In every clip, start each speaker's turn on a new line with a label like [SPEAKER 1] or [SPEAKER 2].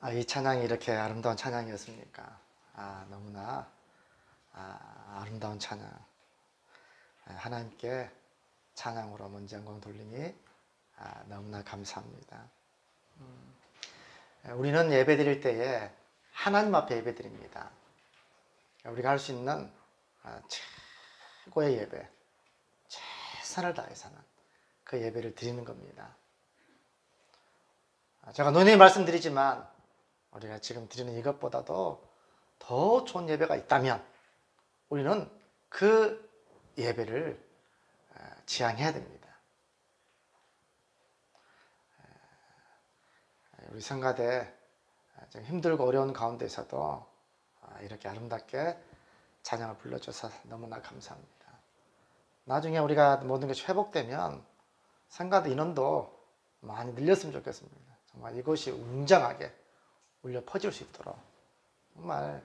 [SPEAKER 1] 이 찬양이 이렇게 아름다운 찬양이었습니까? 너무나 아름다운 찬양. 하나님께 찬양으로 먼저 영광 돌리니 너무나 감사합니다. 우리는 예배 드릴 때에 하나님 앞에 예배 드립니다. 우리가 할 수 있는 최고의 예배, 최선을 다해서는 그 예배를 드리는 겁니다. 제가 누누이 말씀드리지만 우리가 지금 드리는 이것보다도 더 좋은 예배가 있다면 우리는 그 예배를 지향해야 됩니다. 우리 성가대 힘들고 어려운 가운데서도 이렇게 아름답게 찬양을 불러줘서 너무나 감사합니다. 나중에 우리가 모든 것이 회복되면 성가대 인원도 많이 늘렸으면 좋겠습니다. 정말 이것이 웅장하게 울려 퍼질 수 있도록 정말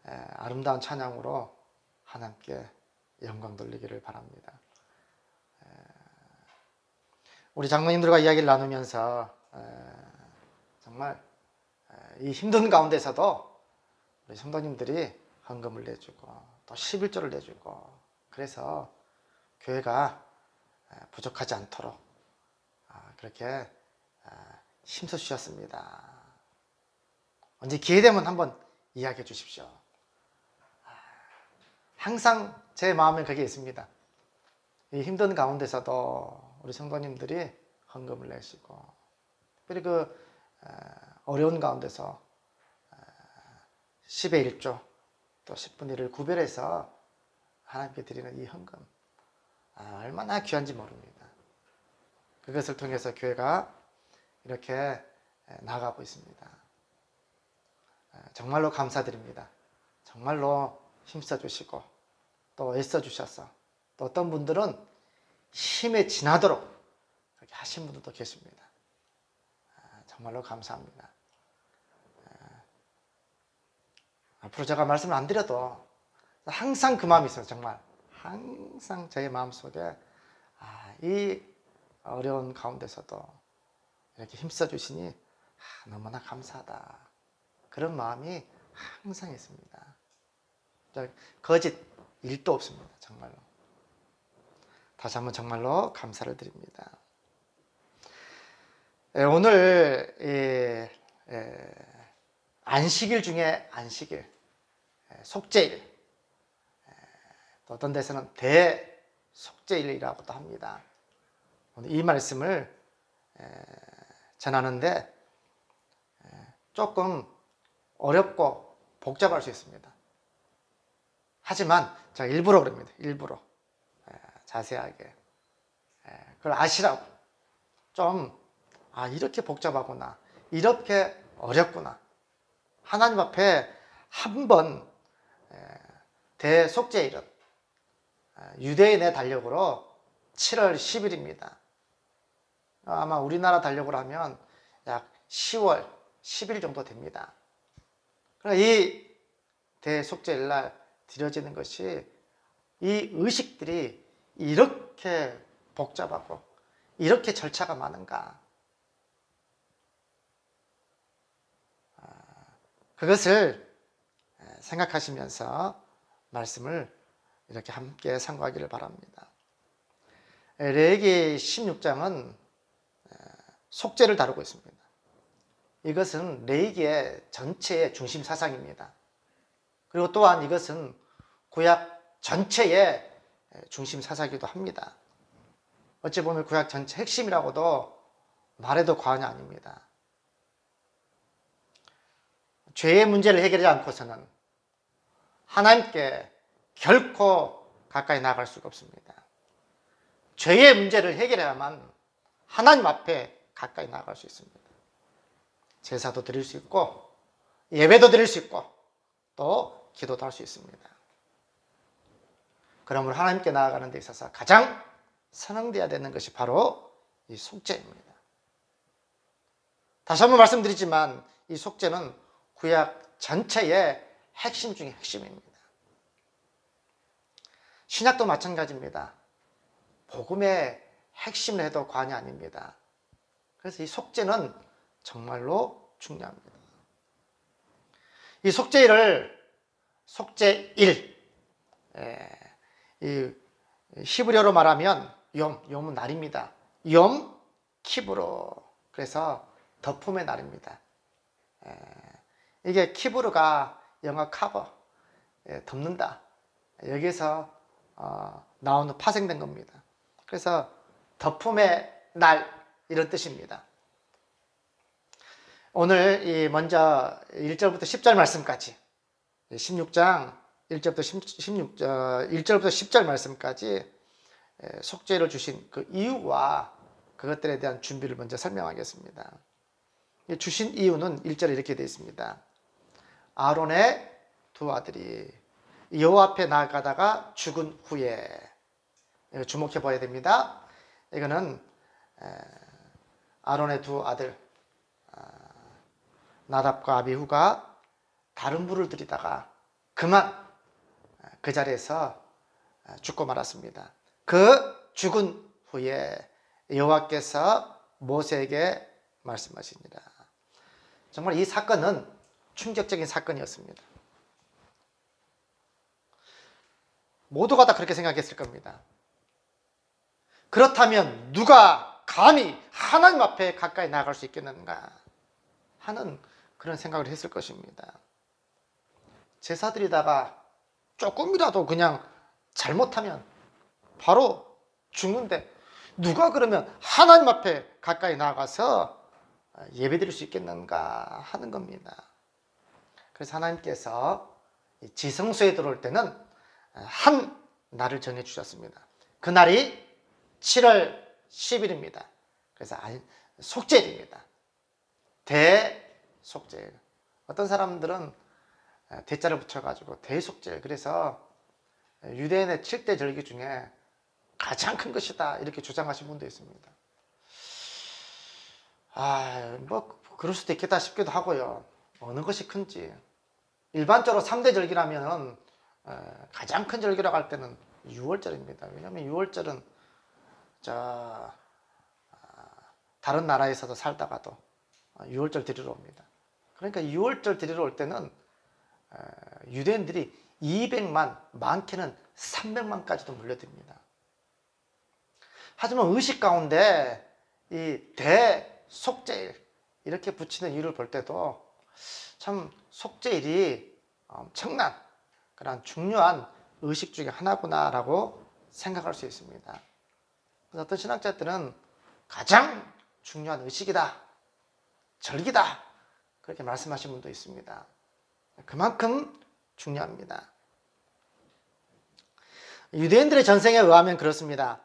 [SPEAKER 1] 아름다운 찬양으로 하나님께 영광 돌리기를 바랍니다. 우리 장로님들과 이야기를 나누면서 정말 이 힘든 가운데서도 우리 성도님들이 헌금을 내주고 또 11조를 내주고 그래서 교회가 부족하지 않도록 그렇게 힘써 주셨습니다. 언제 기회되면 한번 이야기해 주십시오. 항상 제 마음에 그게 있습니다. 이 힘든 가운데서도 우리 성도님들이 헌금을 내시고 특별히 그 어려운 가운데서 10의 1조 또 10분의 1을 구별해서 하나님께 드리는 이 헌금 얼마나 귀한지 모릅니다. 그것을 통해서 교회가 이렇게 나아가고 있습니다. 정말로 감사드립니다. 정말로 힘써 주시고 또 애써 주셔서 또 어떤 분들은 힘에 지나도록 그렇게 하신 분들도 계십니다. 정말로 감사합니다. 앞으로 제가 말씀을 안 드려도 항상 그 마음이 있어요. 정말 항상 제 마음속에 이 어려운 가운데서도 이렇게 힘써 주시니 너무나 감사하다. 그런 마음이 항상 있습니다. 거짓 일도 없습니다. 정말로. 다시 한번 정말로 감사를 드립니다. 오늘 안식일 중에 안식일, 속죄일, 또 어떤 데서는 대속죄일이라고도 합니다. 오늘 이 말씀을 전하는데 조금 어렵고 복잡할 수 있습니다. 하지만 제가 일부러 그럽니다. 일부러 자세하게 그걸 아시라고 좀 이렇게 복잡하구나 이렇게 어렵구나 하나님 앞에 한번 대속죄일은 유대인의 달력으로 7월 10일입니다. 아마 우리나라 달력으로 하면 약 10월 10일 정도 됩니다. 이 대속죄일 날 드려지는 것이 이 의식들이 이렇게 복잡하고 이렇게 절차가 많은가 그것을 생각하시면서 말씀을 이렇게 함께 상고하기를 바랍니다. 레위기 16장은 속죄를 다루고 있습니다. 이것은 레위기의 전체의 중심 사상입니다. 그리고 또한 이것은 구약 전체의 중심 사상이기도 합니다. 어찌 보면 구약 전체 핵심이라고도 말해도 과언이 아닙니다. 죄의 문제를 해결하지 않고서는 하나님께 결코 가까이 나아갈 수가 없습니다. 죄의 문제를 해결해야만 하나님 앞에 가까이 나아갈 수 있습니다. 제사도 드릴 수 있고 예배도 드릴 수 있고 또 기도도 할 수 있습니다. 그러므로 하나님께 나아가는 데 있어서 가장 선행되어야 되는 것이 바로 이 속죄입니다. 다시 한번 말씀드리지만 이 속죄는 구약 전체의 핵심 중의 핵심입니다. 신약도 마찬가지입니다. 복음의 핵심을 해도 과언이 아닙니다. 그래서 이 속죄는 정말로 중요합니다. 이 속죄일을 속죄일, 이 히브리어로 말하면 염은 날입니다. 염 키브루, 그래서 덮음의 날입니다. 이게 키브루가 영어 커버, 덮는다, 여기서 나오는 파생된 겁니다. 그래서 덮음의 날, 이런 뜻입니다. 오늘 먼저 1절부터 10절 말씀까지, 16장 1절부터 10절 말씀까지 속죄를 주신 그 이유와 그것들에 대한 준비를 먼저 설명하겠습니다. 주신 이유는 1절에 이렇게 되어 있습니다. 아론의 두 아들이 여호와 앞에 나아가다가 죽은 후에, 주목해 봐야 됩니다. 이거는 아론의 두 아들 나답과 아비후가 다른 불을 들이다가 그만 그 자리에서 죽고 말았습니다. 그 죽은 후에 여호와께서 모세에게 말씀하십니다. 정말 이 사건은 충격적인 사건이었습니다. 모두가 다 그렇게 생각했을 겁니다. 그렇다면 누가 감히 하나님 앞에 가까이 나아갈 수 있겠는가 하는 그런 생각을 했을 것입니다. 제사드리다가 조금이라도 그냥 잘못하면 바로 죽는데 누가 그러면 하나님 앞에 가까이 나아가서 예배드릴 수 있겠는가 하는 겁니다. 그래서 하나님께서 지성소에 들어올 때는 한 날을 정해주셨습니다. 그 날이 7월 10일입니다. 그래서 속죄일입니다. 대속죄일. 어떤 사람들은 대자를 붙여가지고 대속죄일, 그래서 유대인의 7대 절기 중에 가장 큰 것이다 이렇게 주장하신 분도 있습니다. 뭐 그럴 수도 있겠다 싶기도 하고요. 어느 것이 큰지. 일반적으로 3대 절기라면 가장 큰 절기라고 할 때는 6월절입니다. 왜냐하면 6월절은 다른 나라에서도 살다가도 6월절 드리러 옵니다. 그러니까 6월절 드리러 올 때는 유대인들이 200만, 많게는 300만까지도 몰려듭니다. 하지만 의식 가운데 이 대속죄일 이렇게 붙이는 이유를 볼 때도 참 속죄일이 엄청난 그런 중요한 의식 중에 하나구나라고 생각할 수 있습니다. 어떤 신학자들은 가장 중요한 의식이다, 절기다, 그렇게 말씀하신 분도 있습니다. 그만큼 중요합니다. 유대인들의 전생에 의하면 그렇습니다.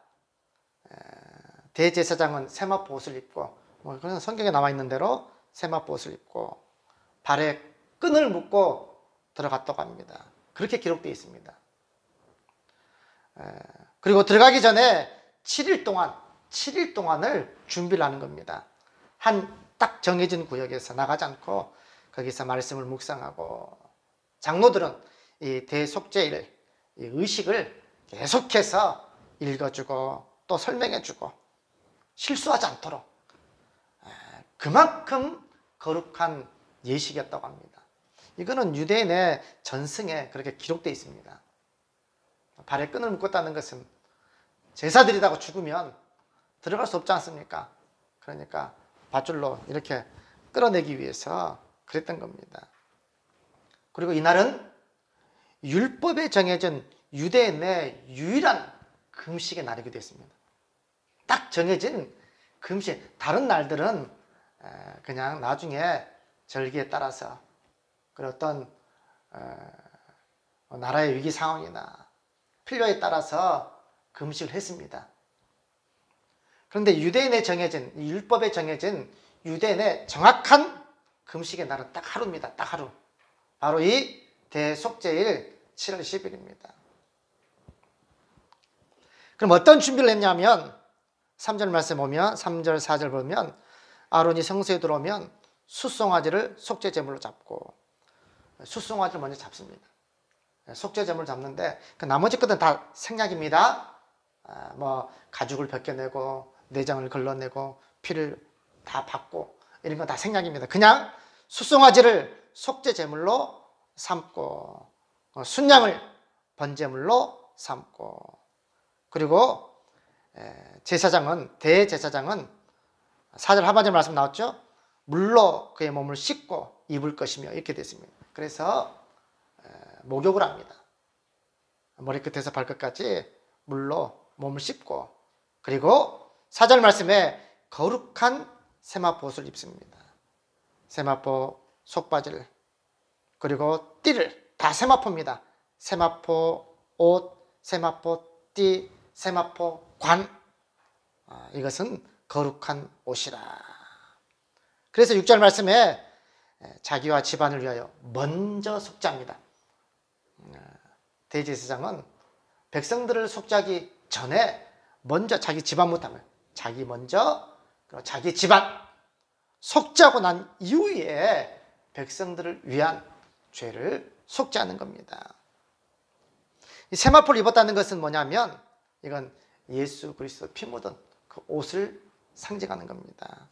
[SPEAKER 1] 대제사장은 세마포 옷을 입고, 그건 성경에 나와 있는 대로 세마포 옷을 입고 발에 끈을 묶고 들어갔다고 합니다. 그렇게 기록되어 있습니다. 그리고 들어가기 전에 7일 동안을 준비를 하는 겁니다. 한 딱 정해진 구역에서 나가지 않고 거기서 말씀을 묵상하고, 장로들은 이 대속죄일 이 의식을 계속해서 읽어주고 또 설명해주고 실수하지 않도록, 그만큼 거룩한 예식이었다고 합니다. 이거는 유대인의 전승에 그렇게 기록되어 있습니다. 발에 끈을 묶었다는 것은 제사드리다가 죽으면 들어갈 수 없지 않습니까? 그러니까 밧줄로 이렇게 끌어내기 위해서 그랬던 겁니다. 그리고 이날은 율법에 정해진 유대인의 유일한 금식의 날이기도 했습니다. 딱 정해진 금식. 다른 날들은 그냥 나중에 절기에 따라서 그런 어떤 나라의 위기 상황이나 필요에 따라서 금식을 했습니다. 그런데 유대인에 정해진, 율법에 정해진 유대인의 정확한 금식의 날은 딱 하루입니다. 딱 하루. 바로 이 대속죄일 7월 10일입니다. 그럼 어떤 준비를 했냐면 3절 말씀 보면, 3절 4절 보면 아론이 성소에 들어오면 숫송아지를 속죄제물로 잡고, 숫송아지를 먼저 잡습니다. 속죄제물을 잡는데 그 나머지 것은 다 생략입니다. 뭐 가죽을 벗겨내고 내장을 걸러내고 피를 다 받고 이런 건 다 생략입니다. 그냥 숫송아지를 속죄제물로 삼고 순양을 번제물로 삼고, 그리고 제사장은, 대제사장은 4절 하반절 말씀 나왔죠? 물로 그의 몸을 씻고 입을 것이며, 이렇게 됐습니다. 그래서 목욕을 합니다. 머리끝에서 발끝까지 물로 몸을 씻고, 그리고 4절 말씀에 거룩한 세마포 옷을 입습니다. 세마포 속바지를, 그리고 띠를, 다 세마포입니다. 세마포 옷, 세마포 띠, 세마포 관, 이것은 거룩한 옷이라. 그래서 6절 말씀에 자기와 집안을 위하여 먼저 속죄합니다. 대제사장은 백성들을 속죄하기 전에 먼저 자기 집안부터 하면, 자기 먼저, 그리고 자기 집안 속죄하고 난 이후에 백성들을 위한 죄를 속죄하는 겁니다. 이 세마포를 입었다는 것은 뭐냐면, 이건 예수 그리스도 피 묻은 그 옷을 상징하는 겁니다.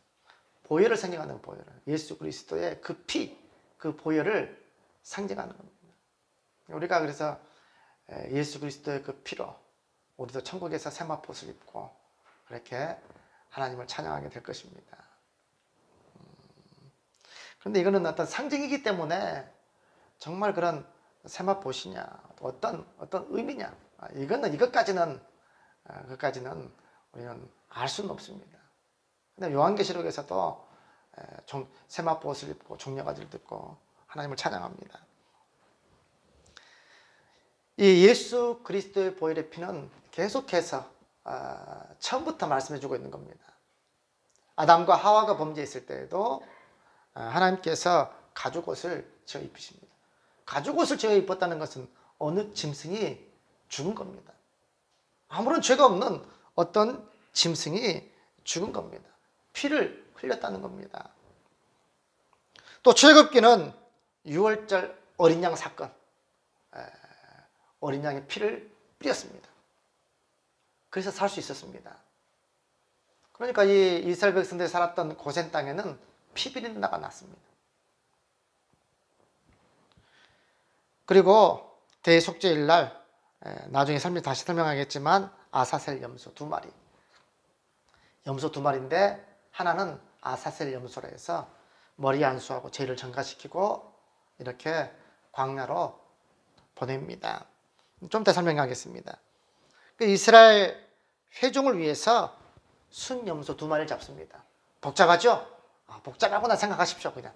[SPEAKER 1] 보혈을 상징하는, 보혈을, 예수 그리스도의 그 피, 그 보혈을 상징하는 겁니다. 우리가 그래서 예수 그리스도의 그 피로 우리도 천국에서 세마포 옷을 입고 그렇게 하나님을 찬양하게 될 것입니다. 그런데 이거는 어떤 상징이기 때문에 정말 그런 세마포시냐, 어떤 의미냐, 이것까지는 우리는 알 수는 없습니다. 근데 요한계시록에서도 세마포 옷을 입고 종려가지를 듣고 하나님을 찬양합니다. 이 예수 그리스도의 보혈의 피는 계속해서 처음부터 말씀해주고 있는 겁니다. 아담과 하와가 범죄했을 때에도 하나님께서 가죽옷을 지어 입히십니다. 가죽옷을 지어 입었다는 것은 어느 짐승이 죽은 겁니다. 아무런 죄가 없는 어떤 짐승이 죽은 겁니다. 피를 흘렸다는 겁니다. 또 출애굽기는 6월절 어린 양 사건, 어린 양의 피를 뿌렸습니다. 그래서 살 수 있었습니다. 그러니까 이 이스라엘 백성들이 살았던 고센 땅에는 피 비린내가 났습니다. 그리고 대속죄일 날, 나중에 다시 설명하겠지만, 아사셀 염소 2마리, 염소 2마리인데 하나는 아사셀 염소라 해서 머리 안수하고 죄를 전가시키고 이렇게 광야로 보냅니다. 좀 더 설명하겠습니다. 이스라엘 회중을 위해서 순염소 2마리를 잡습니다. 복잡하죠? 복잡하구나 생각하십시오. 그냥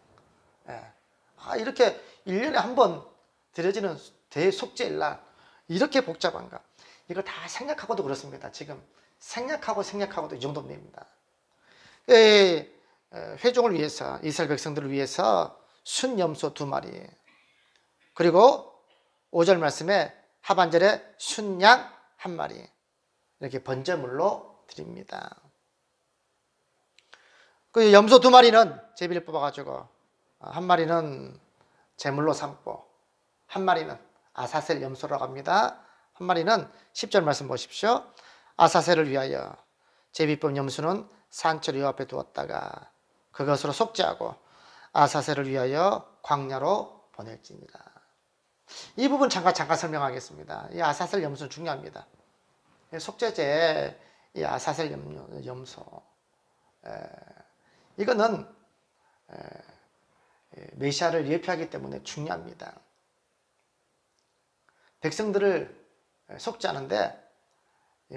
[SPEAKER 1] 이렇게 1년에 한 번 드려지는 대속죄일 날 이렇게 복잡한가? 이걸 다 생략하고도 그렇습니다. 지금 생략하고도 이 정도면 됩니다. 회중을 위해서, 이스라엘 백성들을 위해서 순염소 2마리, 그리고 5절 말씀에 하반절에 순양 1마리, 이렇게 번제물로 드립니다. 그 염소 2마리는 제비를 뽑아가지고 1마리는 제물로 삼고 1마리는 아사셀 염소라고 합니다. 1마리는 10절 말씀 보십시오. 아사셀을 위하여 제비뽑 염소는 산처를 여 앞에 두었다가 그것으로 속죄하고 아사셀을 위하여 광야로 보낼지니라. 이 부분 잠깐 설명하겠습니다. 이 아사셀 염소는 중요합니다. 속죄제, 이 아사셀 염소, 이거는 메시아를 예표하기 때문에 중요합니다. 백성들을 속죄하는데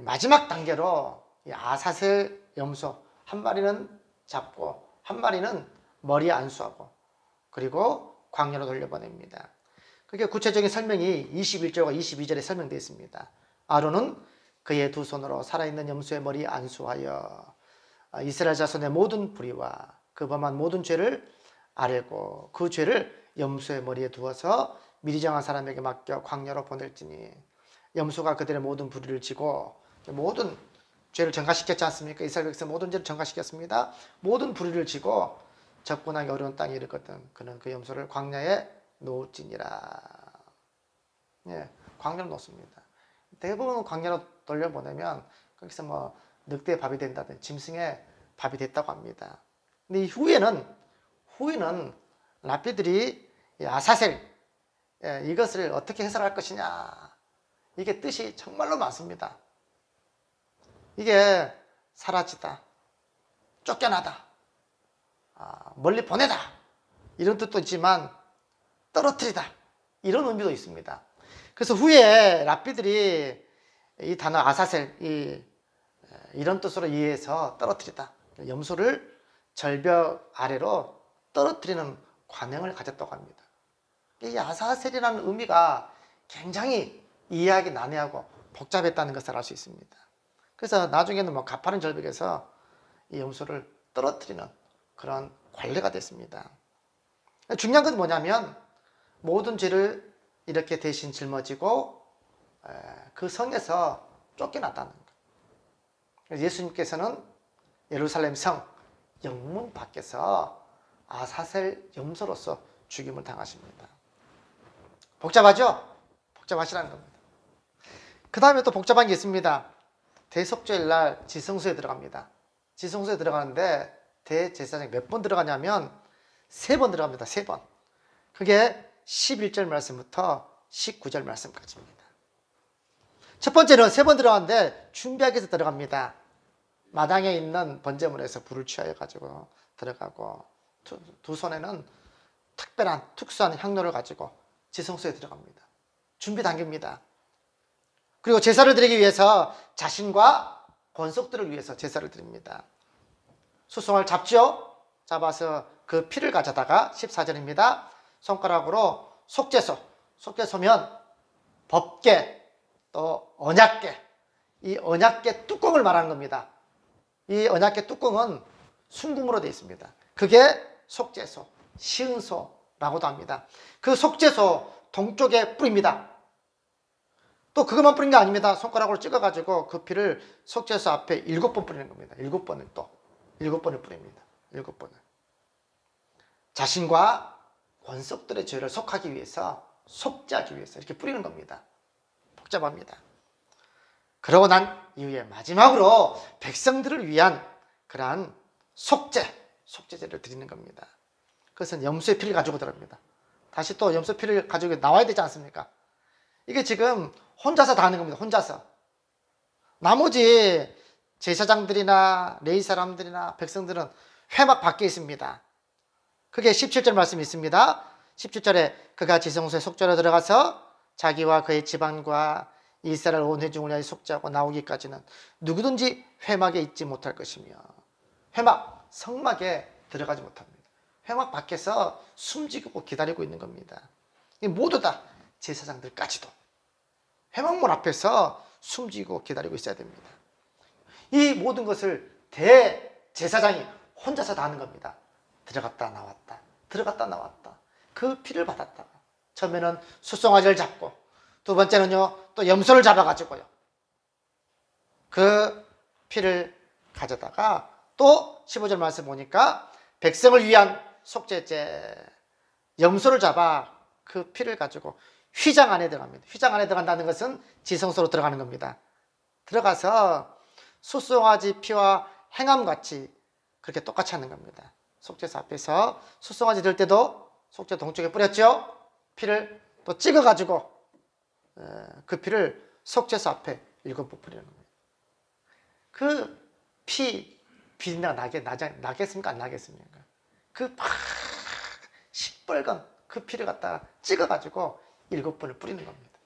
[SPEAKER 1] 마지막 단계로 이 아사셀 염소 1마리는 잡고 1마리는 머리에 안수하고 그리고 광야로 돌려보냅니다. 그게 구체적인 설명이 21절과 22절에 설명되어 있습니다. 아론은 그의 2 손으로 살아있는 염소의 머리에 안수하여 이스라엘 자손의 모든 불의와 그 범한 모든 죄를 아뢰고 그 죄를 염소의 머리에 두어서 미리 정한 사람에게 맡겨 광야로 보낼지니, 염소가 그들의 모든 불의를 지고 모든 죄를 전가시켰지 않습니까? 이스라엘 백성 모든 죄를 전가시켰습니다. 모든 불의를 지고 접근하기 어려운 땅에 이르거든 그는 그 염소를 광야에 놓을지니라. 광야로 놓습니다. 대부분 광야로 돌려보내면 거기서 뭐 늑대의 밥이 된다든지 짐승의 밥이 됐다고 합니다. 근데 이 후에는 랍비들이 아사셀 이것을 어떻게 해설할 것이냐. 이게 뜻이 정말로 많습니다. 이게 사라지다, 쫓겨나다, 멀리 보내다 이런 뜻도 있지만 떨어뜨리다 이런 의미도 있습니다. 그래서 후에 랍비들이 이 단어 아사셀 이런 뜻으로 이해해서 떨어뜨리다, 염소를 절벽 아래로 떨어뜨리는 관행을 가졌다고 합니다. 이 아사셀이라는 의미가 굉장히 이해하기 난해하고 복잡했다는 것을 알 수 있습니다. 그래서 나중에는 뭐 가파른 절벽에서 이 염소를 떨어뜨리는 그런 관례가 됐습니다. 중요한 건 뭐냐면 모든 죄를 이렇게 대신 짊어지고 그 성에서 쫓겨났다는 것. 예수님께서는 예루살렘 성 영문 밖에서 아사셀 염소로서 죽임을 당하십니다. 복잡하죠? 복잡하시라는 겁니다. 그 다음에 또 복잡한 게 있습니다. 대속죄일 날 지성소에 들어갑니다. 지성소에 들어가는데 대제사장이 몇 번 들어가냐면 3번 들어갑니다. 3번. 그게 11절 말씀부터 19절 말씀까지입니다. 첫 번째는 3번 들어가는데 준비하기 위해서 들어갑니다. 마당에 있는 번제물에서 불을 취하여 가지고 들어가고 두 손에는 특별한 특수한 향로를 가지고 지성소에 들어갑니다. 준비 단계입니다. 그리고 제사를 드리기 위해서 자신과 권속들을 위해서 제사를 드립니다. 수송을 잡죠. 잡아서 그 피를 가져다가 14절입니다. 손가락으로 속죄소면 법궤 또 언약궤, 이 언약궤 뚜껑을 말하는 겁니다. 이 언약궤 뚜껑은 순금으로 되어 있습니다. 그게 속죄소, 시은소라고도 합니다. 그 속죄소 동쪽에 뿌립니다. 또 그것만 뿌린 게 아닙니다. 손가락으로 찍어가지고 그 피를 속죄소 앞에 7번 뿌리는 겁니다. 7번을 또 7번을 뿌립니다. 7번을. 자신과 권속들의 죄를 속하기 위해서, 속죄하기 위해서 이렇게 뿌리는 겁니다. 복잡합니다. 그러고 난 이후에 마지막으로 백성들을 위한 그러한 속죄제를 드리는 겁니다. 그것은 염소의 피를 가지고 들어갑니다. 다시 또 염소 피를 가지고 나와야 되지 않습니까? 이게 지금 혼자서 다 하는 겁니다. 혼자서. 나머지 제사장들이나 레위 사람들이나 백성들은 회막 밖에 있습니다. 그게 17절 말씀이 있습니다. 17절에 그가 지성소에 속죄로 들어가서 자기와 그의 집안과 이스라엘 온 회중을 위하여 속죄하고 나오기까지는 누구든지 회막에 있지 못할 것이며, 회막, 성막에 들어가지 못합니다. 회막 밖에서 숨지고 기다리고 있는 겁니다. 모두 다 제사장들까지도 회막문 앞에서 숨지고 기다리고 있어야 됩니다. 이 모든 것을 대제사장이 혼자서 다 하는 겁니다. 들어갔다 나왔다, 들어갔다 나왔다. 그 피를 받았다가 처음에는 숫송아지를 잡고, 두 번째는요 또 염소를 잡아가지고요 그 피를 가져다가 또 15절 말씀 보니까 백성을 위한 속죄제 염소를 잡아 그 피를 가지고 휘장 안에 들어갑니다. 휘장 안에 들어간다는 것은 지성소로 들어가는 겁니다. 들어가서 숫송아지 피와 행함같이 그렇게 똑같이 하는 겁니다. 속죄소 앞에서 숫송아지 들 때도 속죄 동쪽에 뿌렸죠. 피를 또 찍어가지고 그 피를 속죄소 앞에 7번 뿌리는 겁니다. 그 피 비린내가 나겠습니까? 안 나겠습니까? 그 막 시뻘건 그 피를 갖다가 찍어가지고 7번을 뿌리는 겁니다.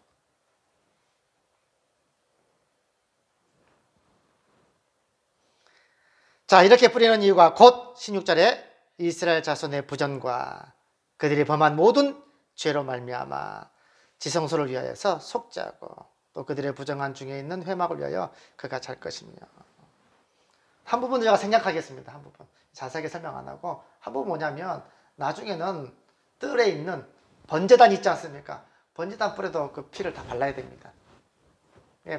[SPEAKER 1] 자, 이렇게 뿌리는 이유가 곧 16절에 이스라엘 자손의 부전과 그들이 범한 모든 죄로 말미암아 지성소를 위하여서 속죄하고 또 그들의 부정한 중에 있는 회막을 위하여 그가 잘 것이며. 한 부분 제가 생략하겠습니다. 한 부분 자세하게 설명 안 하고, 한 부분 뭐냐면 나중에는 뜰에 있는 번제단 있지 않습니까? 번제단 뿔에도 그 피를 다 발라야 됩니다.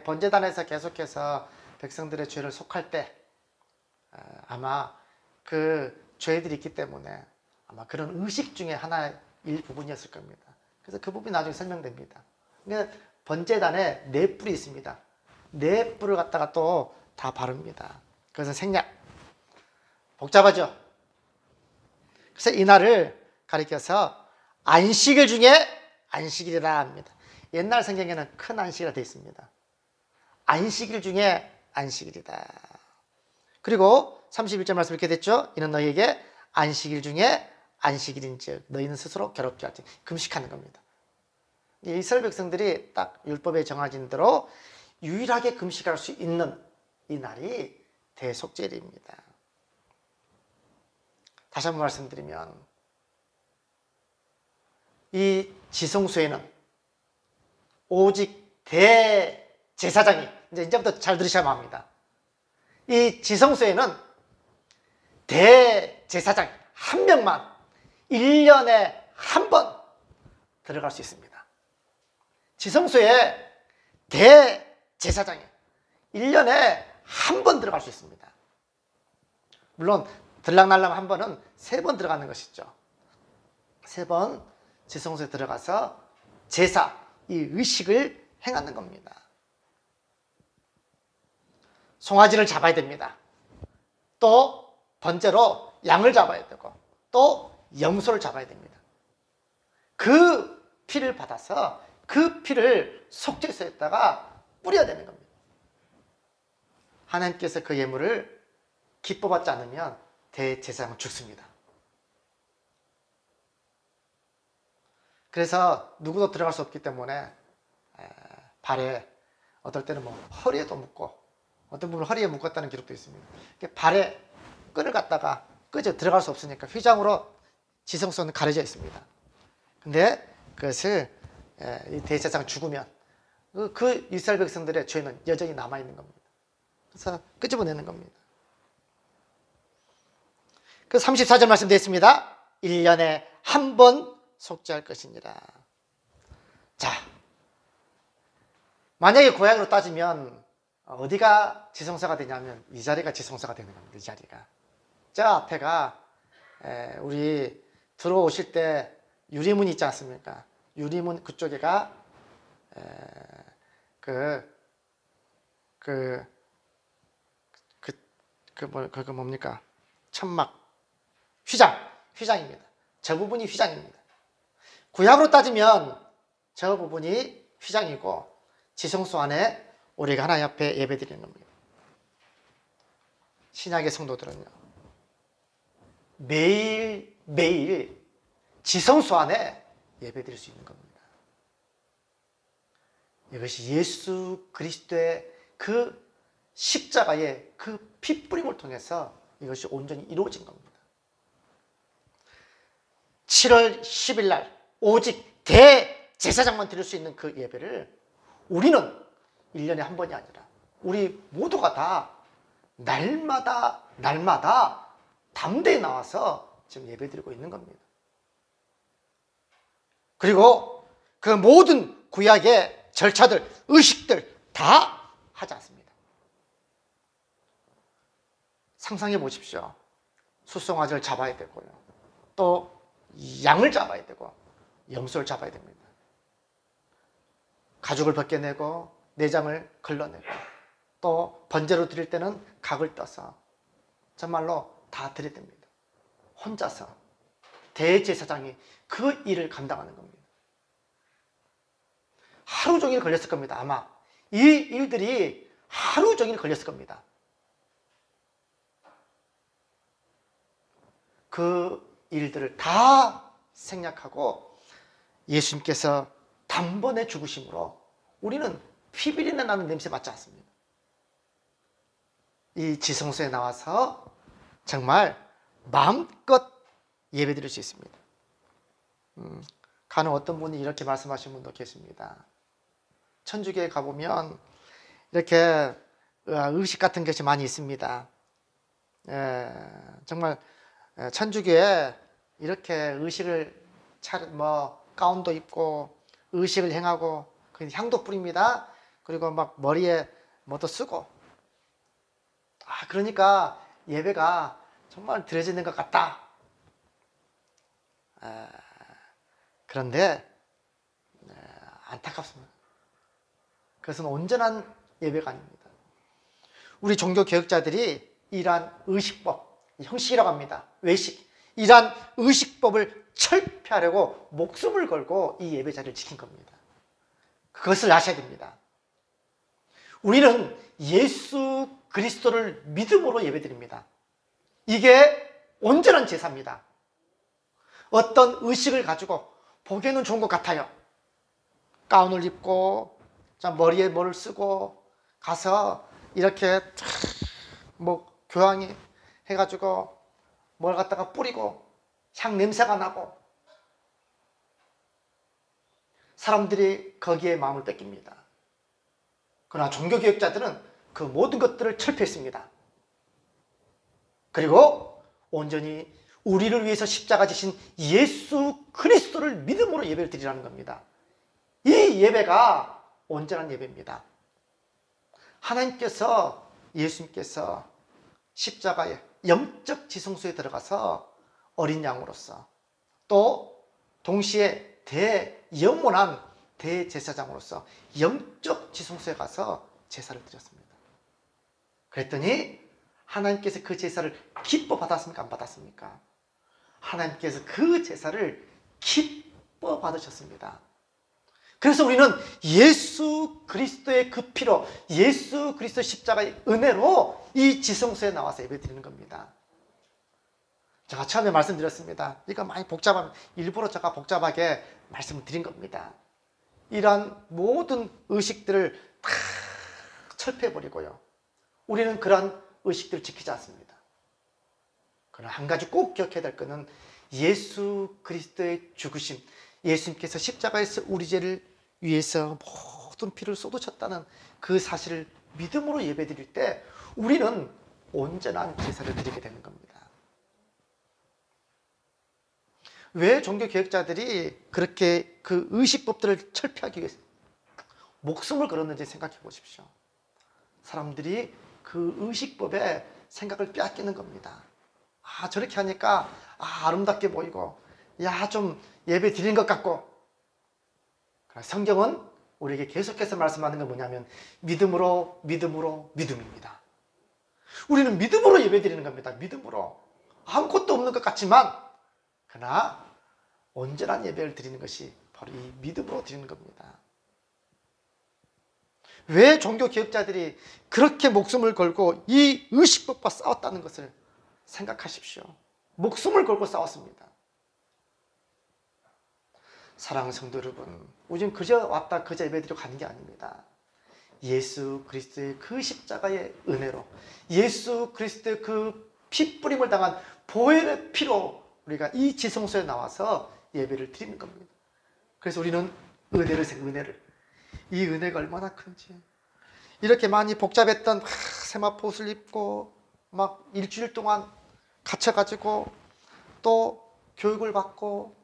[SPEAKER 1] 번제단에서 계속해서 백성들의 죄를 속할 때 아마 그 죄들이 있기 때문에 아마 그런 의식 중에 하나의 일부분이었을 겁니다. 그래서 그 부분이 나중에 설명됩니다. 번제단에 4뿔이 있습니다. 4뿔을 갖다가 또 다 바릅니다. 그것은 생략. 복잡하죠? 그래서 이날을 가리켜서 안식일 중에 안식일이라 합니다. 옛날 성경에는 큰 안식이라 되어 있습니다. 안식일 중에 안식일이다. 그리고 31절 말씀 이렇게 됐죠. 이는 너희에게 안식일 중에 안식일인즉 너희는 스스로 괴롭게 할지. 금식하는 겁니다. 이스라엘 백성들이 딱 율법에 정해진 대로 유일하게 금식할 수 있는 이 날이 대속죄일입니다. 다시 한번 말씀드리면 이 지성소에는 오직 대제사장이, 이제부터 잘 들으셔야 합니다. 이 지성소에는 대제사장 한 명만 1년에 한 번 들어갈 수 있습니다. 지성소에 대제사장이 1년에 한 번 들어갈 수 있습니다. 물론 들락날락 한 번은 3번 들어가는 것이죠. 3번 지성소에 들어가서 제사, 이 의식을 행하는 겁니다. 송아지를 잡아야 됩니다. 또 번제로 양을 잡아야 되고 또 염소를 잡아야 됩니다. 그 피를 받아서 그 피를 속죄소에다가 뿌려야 되는 겁니다. 하나님께서 그 예물을 기뻐받지 않으면 대제사장은 죽습니다. 그래서 누구도 들어갈 수 없기 때문에 발에, 어떨 때는 허리에도 묶고 어떤 분은 허리에 묶었다는 기록도 있습니다. 발에 끈을 갖다가 끄져 들어갈 수 없으니까 휘장으로 지성소는 가려져 있습니다. 근데 그것을 이 대제사장 죽으면 그 이스라엘 백성들의 죄는 여전히 남아있는 겁니다. 그래서 끄집어내는 겁니다. 그 34절 말씀 되어 있습니다. 1년에 한 번 속죄할 것이니라. 자, 만약에 고향으로 따지면 어디가 지성소가 되냐면 이 자리가 지성소가 되는 겁니다. 이 자리가. 저 앞에가 우리 들어오실 때 유리문 있지 않습니까? 유리문 그쪽에가 그거 뭡니까? 천막 휘장입니다. 저 부분이 휘장입니다. 구약으로 따지면 저 부분이 휘장이고 지성소 안에 우리가 하나님 앞에 예배드리는 겁니다. 신약의 성도들은요, 매일 지성소 안에 예배드릴 수 있는 겁니다. 이것이 예수 그리스도의 그 십자가의 그 피뿌림을 통해서 이것이 온전히 이루어진 겁니다. 7월 10일 날 오직 대제사장만 드릴 수 있는 그 예배를 우리는 1년에 한 번이 아니라 우리 모두가 다 날마다 담대히 나와서 지금 예배드리고 있는 겁니다. 그리고 그 모든 구약의 절차들, 의식들 다 하지 않습니다. 상상해 보십시오. 숫송아지를 잡아야 되고요. 또 양을 잡아야 되고 염소를 잡아야 됩니다. 가죽을 벗겨내고 내장을 걸러내고 또 번제로 드릴 때는 각을 떠서 정말로 다 드려야 됩니다. 혼자서 대제사장이 그 일을 감당하는 겁니다. 하루 종일 걸렸을 겁니다. 아마 이 일들이 하루 종일 걸렸을 겁니다. 그 일들을 다 생략하고 예수님께서 단번에 죽으심으로 우리는 피비린내 나는 냄새 맡지 않습니다. 이 지성소에 나와서 정말 마음껏 예배드릴 수 있습니다. 간혹 어떤 분이 이렇게 말씀하시는 분도 계십니다. 천주교에 가보면 이렇게 의식 같은 것이 많이 있습니다. 정말 천주교에 이렇게 의식을 가운도 입고 의식을 행하고 향도 뿌립니다. 그리고 막 머리에 뭐도 쓰고 그러니까 예배가 정말 드려지는 것 같다. 그런데 안타깝습니다. 그것은 온전한 예배가 아닙니다. 우리 종교 개혁자들이 이러한 의식법, 형식이라고 합니다. 외식, 이러한 의식법을 철폐하려고 목숨을 걸고 이 예배 자리를 지킨 겁니다. 그것을 아셔야 됩니다. 우리는 예수 그리스도를 믿음으로 예배드립니다. 이게 온전한 제사입니다. 어떤 의식을 가지고 보기에는 좋은 것 같아요. 가운을 입고 머리에 뭐를 쓰고 가서 이렇게 뭐 교황이 해가지고 뭘 갖다가 뿌리고 향 냄새가 나고 사람들이 거기에 마음을 뺏깁니다. 그러나 종교개혁자들은 그 모든 것들을 철폐했습니다. 그리고 온전히 우리를 위해서 십자가 지신 예수 그리스도를 믿음으로 예배를 드리라는 겁니다. 이 예배가 온전한 예배입니다. 하나님께서, 예수님께서 십자가의 영적 지성소에 들어가서 어린 양으로서 또 동시에 영원한 대제사장으로서 영적 지성소에 가서 제사를 드렸습니다. 그랬더니 하나님께서 그 제사를 기뻐 받았습니까? 안 받았습니까? 하나님께서 그 제사를 기뻐 받으셨습니다. 그래서 우리는 예수 그리스도의 그 피로, 예수 그리스도 십자가의 은혜로 이 지성소에 나와서 예배드리는 겁니다. 제가 처음에 말씀드렸습니다. 이거 많이 복잡하면 일부러 제가 복잡하게 말씀을 드린 겁니다. 이러한 모든 의식들을 다 철폐해버리고요. 우리는 그런 의식들을 지키지 않습니다. 그러나 한 가지 꼭 기억해야 될 것은 예수 그리스도의 죽으심, 예수님께서 십자가에서 우리 죄를 위해서 모든 피를 쏟으셨다는 그 사실을 믿음으로 예배드릴 때 우리는 온전한 제사를 드리게 되는 겁니다. 왜 종교개혁자들이 그렇게 그 의식법들을 철폐하기 위해서 목숨을 걸었는지 생각해 보십시오. 사람들이 그 의식법에 생각을 빼앗기는 겁니다. 저렇게 하니까 아름답게 보이고 좀 예배 드리는 것 같고. 성경은 우리에게 계속해서 말씀하는 건 뭐냐면 믿음으로 믿음입니다. 우리는 믿음으로 예배 드리는 겁니다. 믿음으로. 아무것도 없는 것 같지만 그러나 온전한 예배를 드리는 것이 바로 이 믿음으로 드리는 겁니다. 왜 종교개혁자들이 그렇게 목숨을 걸고 이 의식법과 싸웠다는 것을 생각하십시오. 목숨을 걸고 싸웠습니다. 사랑하는 성도 여러분, 우리는 그저 왔다 그저 예배드리러 가는 게 아닙니다. 예수 그리스도의 그 십자가의 은혜로, 예수 그리스도의 그 피뿌림을 당한 보혈의 피로 우리가 이 지성소에 나와서 예배를 드리는 겁니다. 그래서 우리는 은혜를 이 은혜가 얼마나 큰지, 이렇게 많이 복잡했던 세마포 옷을 입고 막 일주일 동안 갇혀가지고 또 교육을 받고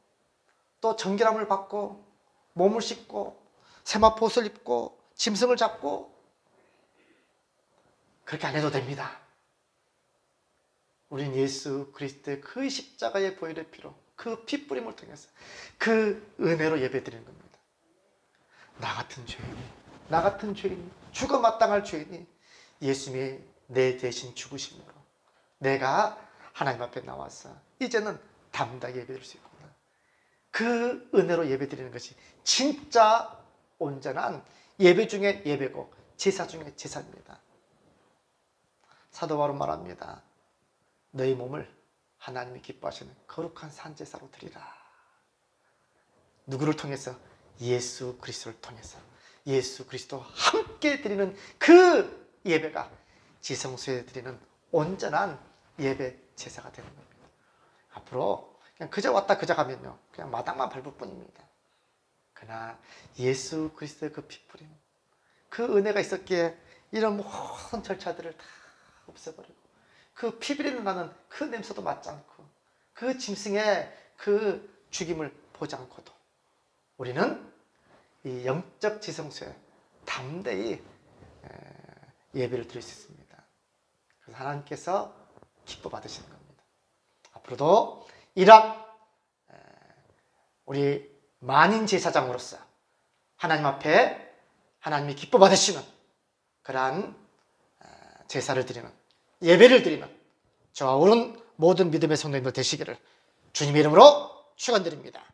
[SPEAKER 1] 또 정결함을 받고 몸을 씻고 세마포 옷을 입고 짐승을 잡고 그렇게 안 해도 됩니다. 우린 예수 그리스도의 그 십자가의 보혈의 피로, 그 피뿌림을 통해서 그 은혜로 예배드리는 겁니다. 나 같은 죄인이, 죽어 마땅할 죄인이 예수님이 내 대신 죽으심으로 내가 하나님 앞에 나와서 이제는 담대하게 예배드릴 수 있구나. 그 은혜로 예배드리는 것이 진짜 온전한 예배 중에 예배고 제사 중에 제사입니다. 사도 바울은 말합니다. 너희 몸을 하나님이 기뻐하시는 거룩한 산제사로 드리라. 누구를 통해서? 예수 그리스도를 통해서. 예수 그리스도와 함께 드리는 그 예배가 지성소에 드리는 온전한 예배 제사가 되는 겁니다. 앞으로 그냥 그저 왔다 그저 가면요, 그냥 마당만 밟을 뿐입니다. 그러나 예수 그리스도의 그 피뿌림, 그 은혜가 있었기에 이런 모든 절차들을 다 없애버리고 그 피비린내 나는 그 냄새도 맡지 않고 그 짐승의 그 죽임을 보지 않고도 우리는 이 영적 지성소에 담대히 예배를 드릴 수 있습니다. 그래서 하나님께서 기뻐 받으시는 겁니다. 앞으로도 이런 우리 만인 제사장으로서 하나님 앞에 하나님이 기뻐 받으시는 그러한 제사를 드리는, 예배를 드리는 저와 오른 모든 믿음의 성도님들 되시기를 주님의 이름으로 축원드립니다.